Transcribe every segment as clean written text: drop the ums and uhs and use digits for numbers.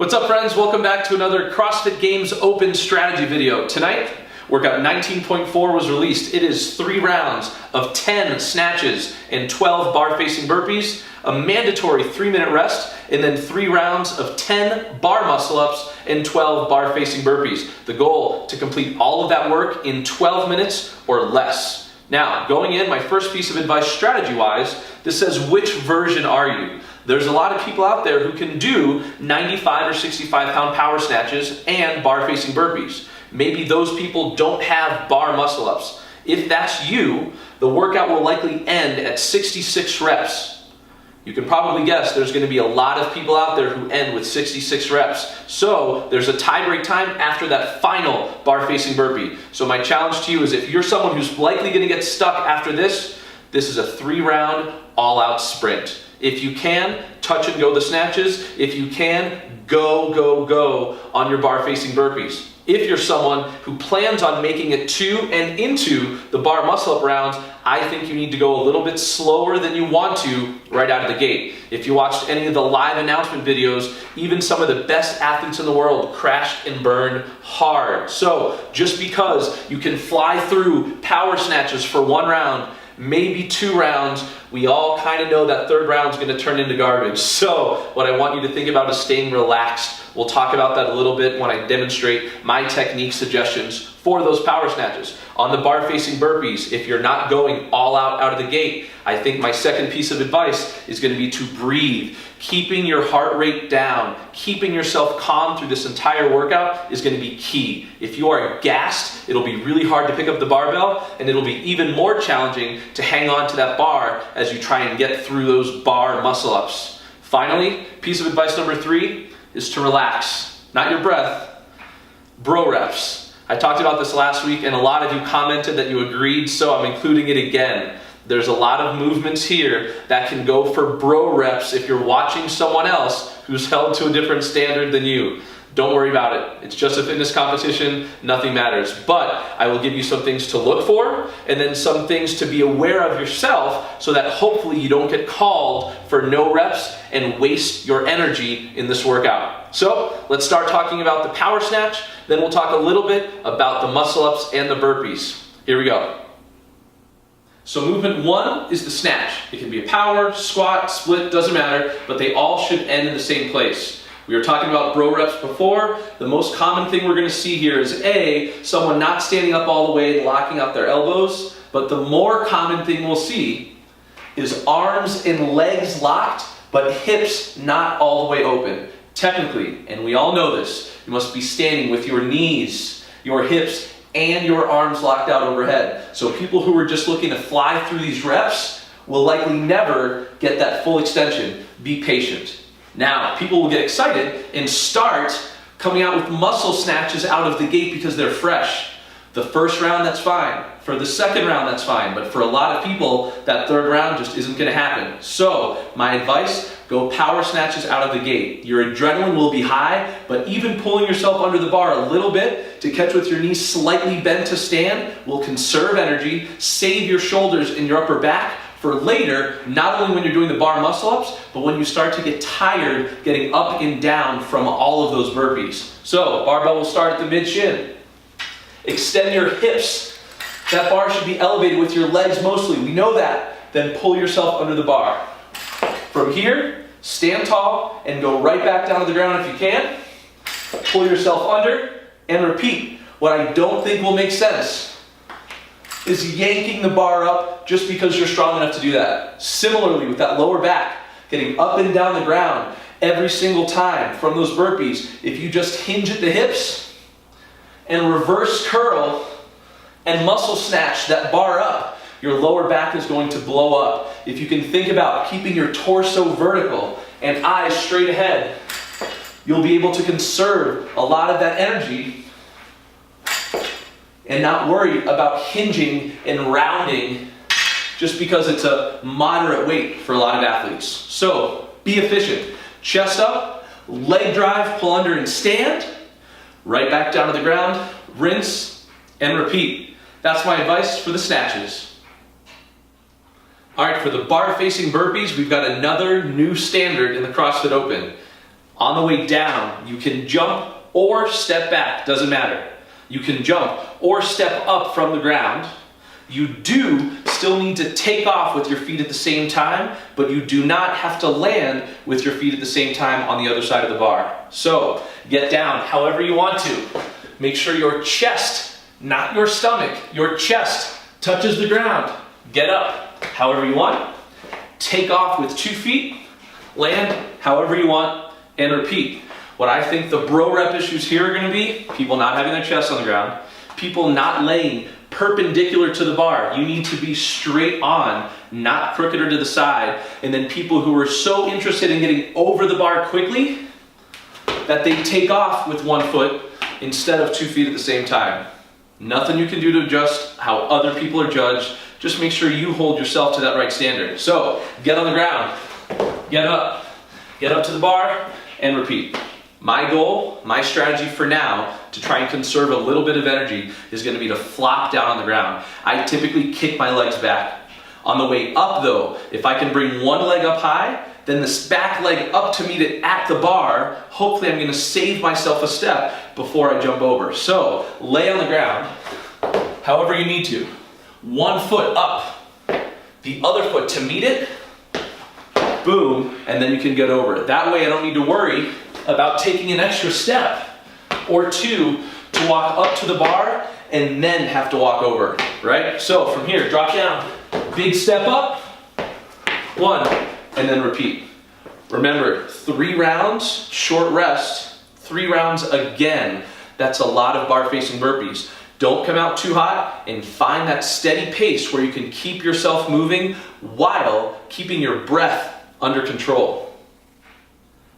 What's up, friends? Welcome back to another CrossFit Games Open strategy video. Tonight, workout 19.4 was released. It is 3 rounds of 10 snatches and 12 bar-facing burpees, a mandatory 3-minute rest, and then 3 rounds of 10 bar muscle-ups and 12 bar-facing burpees. The goal, to complete all of that work in 12 minutes or less. Now, going in, my first piece of advice strategy-wise, this says, which version are you? There's a lot of people out there who can do 95 or 65 pound power snatches and bar facing burpees. Maybe those people don't have bar muscle ups. If that's you, the workout will likely end at 66 reps. You can probably guess there's going to be a lot of people out there who end with 66 reps. So there's a tie break time after that final bar facing burpee. So my challenge to you is, if you're someone who's likely going to get stuck after this is a 3-round all out sprint. If you can, touch and go the snatches. If you can, go on your bar facing burpees. If you're someone who plans on making it to and into the bar muscle up rounds, I think you need to go a little bit slower than you want to right out of the gate. If you watched any of the live announcement videos, even some of the best athletes in the world crashed and burned hard. So just because you can fly through power snatches for 1 round, maybe 2 rounds, we all kind of know that 3rd round is going to turn into garbage. So what I want you to think about is staying relaxed. We'll talk about that a little bit when I demonstrate my technique suggestions for those power snatches. On the bar facing burpees, if you're not going all out of the gate, I think my second piece of advice is going to be to breathe. Keeping your heart rate down, keeping yourself calm through this entire workout is going to be key. If you are gassed, it'll be really hard to pick up the barbell, and it'll be even more challenging to hang on to that bar as you try and get through those bar muscle ups. Finally, piece of advice number 3 is to relax. Not your breath, bro reps. I talked about this last week, and a lot of you commented that you agreed, so I'm including it again. There's a lot of movements here that can go for bro reps if you're watching someone else who's held to a different standard than you. Don't worry about it. It's just a fitness competition. Nothing matters. But I will give you some things to look for, and then some things to be aware of yourself, so that hopefully you don't get called for no reps and waste your energy in this workout. So let's start talking about the power snatch. Then we'll talk a little bit about the muscle ups and the burpees. Here we go. So movement 1 is the snatch. It can be a power, squat, split, doesn't matter, but they all should end in the same place. We were talking about bro reps before. The most common thing we're going to see here is someone not standing up all the way and locking out their elbows, but the more common thing we'll see is arms and legs locked, but hips not all the way open. Technically, and we all know this, you must be standing with your knees, your hips, and your arms locked out overhead. So people who are just looking to fly through these reps will likely never get that full extension. Be patient. Now, people will get excited and start coming out with muscle snatches out of the gate because they're fresh. The first round, that's fine. For the second round, that's fine. But for a lot of people, that 3rd round just isn't going to happen. So my advice, go power snatches out of the gate. Your adrenaline will be high, but even pulling yourself under the bar a little bit to catch with your knees slightly bent to stand will conserve energy, save your shoulders and your upper back for later, not only when you're doing the bar muscle ups, but when you start to get tired getting up and down from all of those burpees. So barbell will start at the mid shin. Extend your hips. That bar should be elevated with your legs mostly. We know that. Then pull yourself under the bar. From here, stand tall and go right back down to the ground if you can. Pull yourself under and repeat. What I don't think will make sense is yanking the bar up just because you're strong enough to do that. Similarly, with that lower back, getting up and down the ground every single time from those burpees, if you just hinge at the hips and reverse curl and muscle snatch that bar up, your lower back is going to blow up. If you can think about keeping your torso vertical and eyes straight ahead, you'll be able to conserve a lot of that energy and not worry about hinging and rounding just because it's a moderate weight for a lot of athletes. So be efficient. Chest up, leg drive, pull under and stand. Right back down to the ground, rinse and repeat. That's my advice for the snatches. All right, for the bar facing burpees, we've got another new standard in the CrossFit Open. On the way down, you can jump or step back, doesn't matter. You can jump or step up from the ground. You do still need to take off with your feet at the same time, but you do not have to land with your feet at the same time on the other side of the bar. So get down however you want to. Make sure your chest, not your stomach, your chest touches the ground. Get up however you want. Take off with 2 feet. Land however you want and repeat. What I think the bro rep issues here are going to be people not having their chest on the ground, people not laying perpendicular to the bar. You need to be straight on, not crooked or to the side. And then people who are so interested in getting over the bar quickly that they take off with 1 foot instead of 2 feet at the same time. Nothing you can do to adjust how other people are judged. Just make sure you hold yourself to that right standard. So get on the ground, get up to the bar, and repeat. My goal, my strategy for now, to try and conserve a little bit of energy is going to be to flop down on the ground. I typically kick my legs back. On the way up though, if I can bring one leg up high, then this back leg up to meet it at the bar, hopefully I'm going to save myself a step before I jump over. So lay on the ground, however you need to. 1 foot up, the other foot to meet it, boom, and then you can get over it. That way I don't need to worry about taking an extra step or 2 to walk up to the bar and then have to walk over, right? So from here, drop down, big step up, 1, and then repeat. Remember, 3 rounds, short rest, 3 rounds again. That's a lot of bar facing burpees. Don't come out too hot and find that steady pace where you can keep yourself moving while keeping your breath under control.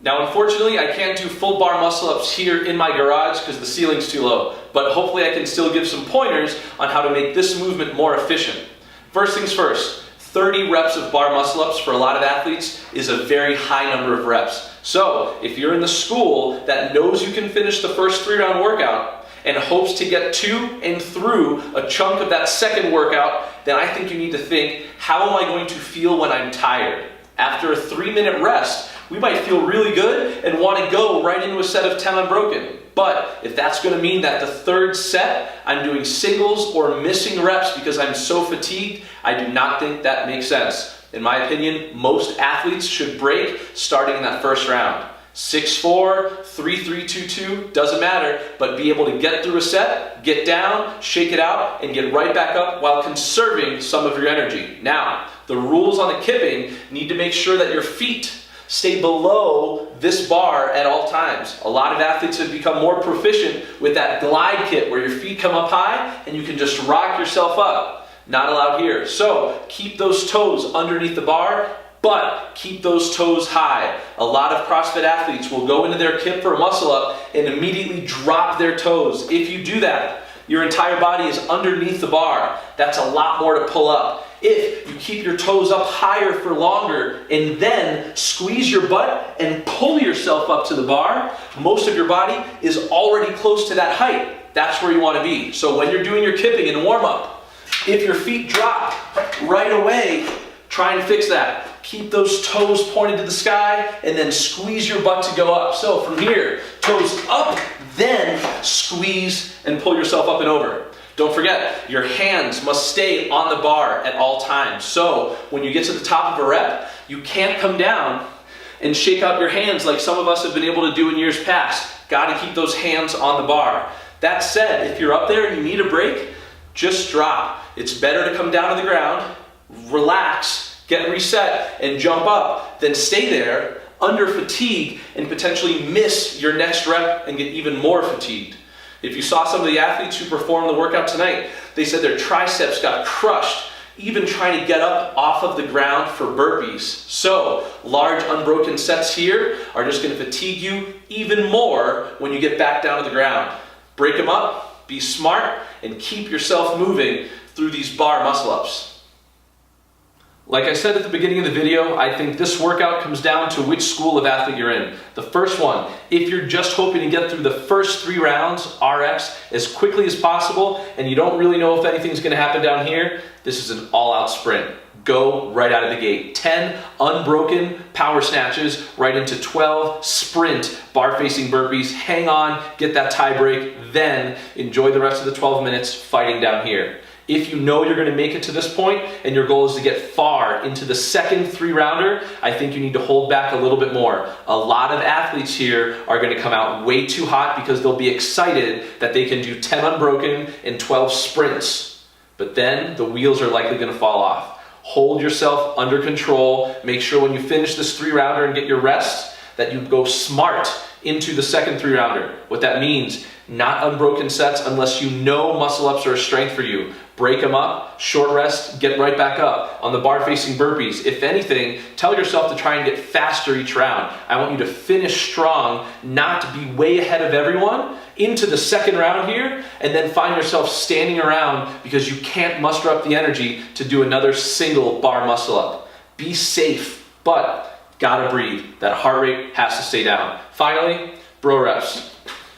Now, unfortunately, I can't do full bar muscle-ups here in my garage because the ceiling's too low, but hopefully I can still give some pointers on how to make this movement more efficient. First things first, 30 reps of bar muscle-ups for a lot of athletes is a very high number of reps. So, if you're in the school that knows you can finish the first 3-round workout and hopes to get to and through a chunk of that second workout, then I think you need to think, how am I going to feel when I'm tired? After a 3-minute rest, we might feel really good and want to go right into a set of 10 unbroken. But if that's going to mean that the 3rd set, I'm doing singles or missing reps because I'm so fatigued, I do not think that makes sense. In my opinion, most athletes should break starting in that first round. 6-4, 3-3, 2-2, doesn't matter, but be able to get through a set, get down, shake it out, and get right back up while conserving some of your energy. Now, the rules on the kipping need to make sure that your feet stay below this bar at all times. A lot of athletes have become more proficient with that glide kip where your feet come up high and you can just rock yourself up. Not allowed here. So keep those toes underneath the bar, but keep those toes high. A lot of CrossFit athletes will go into their kip for a muscle up and immediately drop their toes. If you do that, your entire body is underneath the bar. That's a lot more to pull up. If you keep your toes up higher for longer and then squeeze your butt and pull yourself up to the bar, most of your body is already close to that height. That's where you want to be. So when you're doing your kipping and warm up, if your feet drop right away, try and fix that. Keep those toes pointed to the sky and then squeeze your butt to go up. So from here, toes up, then squeeze and pull yourself up and over. Don't forget, your hands must stay on the bar at all times. So when you get to the top of a rep, you can't come down and shake out your hands like some of us have been able to do in years past. Got to keep those hands on the bar. That said, if you're up there and you need a break, just drop. It's better to come down to the ground, relax, get reset, and jump up than stay there under fatigue and potentially miss your next rep and get even more fatigued. If you saw some of the athletes who performed the workout tonight, they said their triceps got crushed, even trying to get up off of the ground for burpees. So, large unbroken sets here are just going to fatigue you even more when you get back down to the ground. Break them up, be smart, and keep yourself moving through these bar muscle-ups. Like I said at the beginning of the video, I think this workout comes down to which school of athlete you're in. The first one, if you're just hoping to get through the first 3 rounds, RX, as quickly as possible, and you don't really know if anything's going to happen down here, this is an all-out sprint. go right out of the gate. 10 unbroken power snatches right into 12 sprint bar facing burpees. Hang on, get that tie break, then enjoy the rest of the 12 minutes fighting down here. If you know you're going to make it to this point and your goal is to get far into the second 3-rounder, I think you need to hold back a little bit more. A lot of athletes here are going to come out way too hot because they'll be excited that they can do 10 unbroken and 12 sprints. But then the wheels are likely going to fall off. Hold yourself under control. Make sure when you finish this 3-rounder and get your rest that you go smart into the second 3-rounder. What that means, not unbroken sets unless you know muscle ups are a strength for you. Break them up, short rest, get right back up. On the bar facing burpees, if anything, tell yourself to try and get faster each round. I want you to finish strong, not to be way ahead of everyone into the second round here, and then find yourself standing around because you can't muster up the energy to do another single bar muscle up. Be safe, but gotta breathe. That heart rate has to stay down. Finally, bro reps.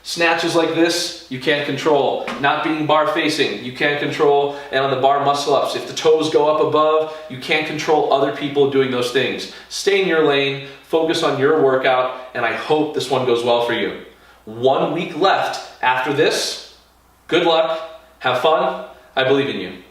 Snatches like this, you can't control. Not being bar facing, you can't control. And on the bar muscle ups, if the toes go up above, you can't control other people doing those things. Stay in your lane, focus on your workout, and I hope this one goes well for you. 1 week left after this. Good luck, have fun, I believe in you.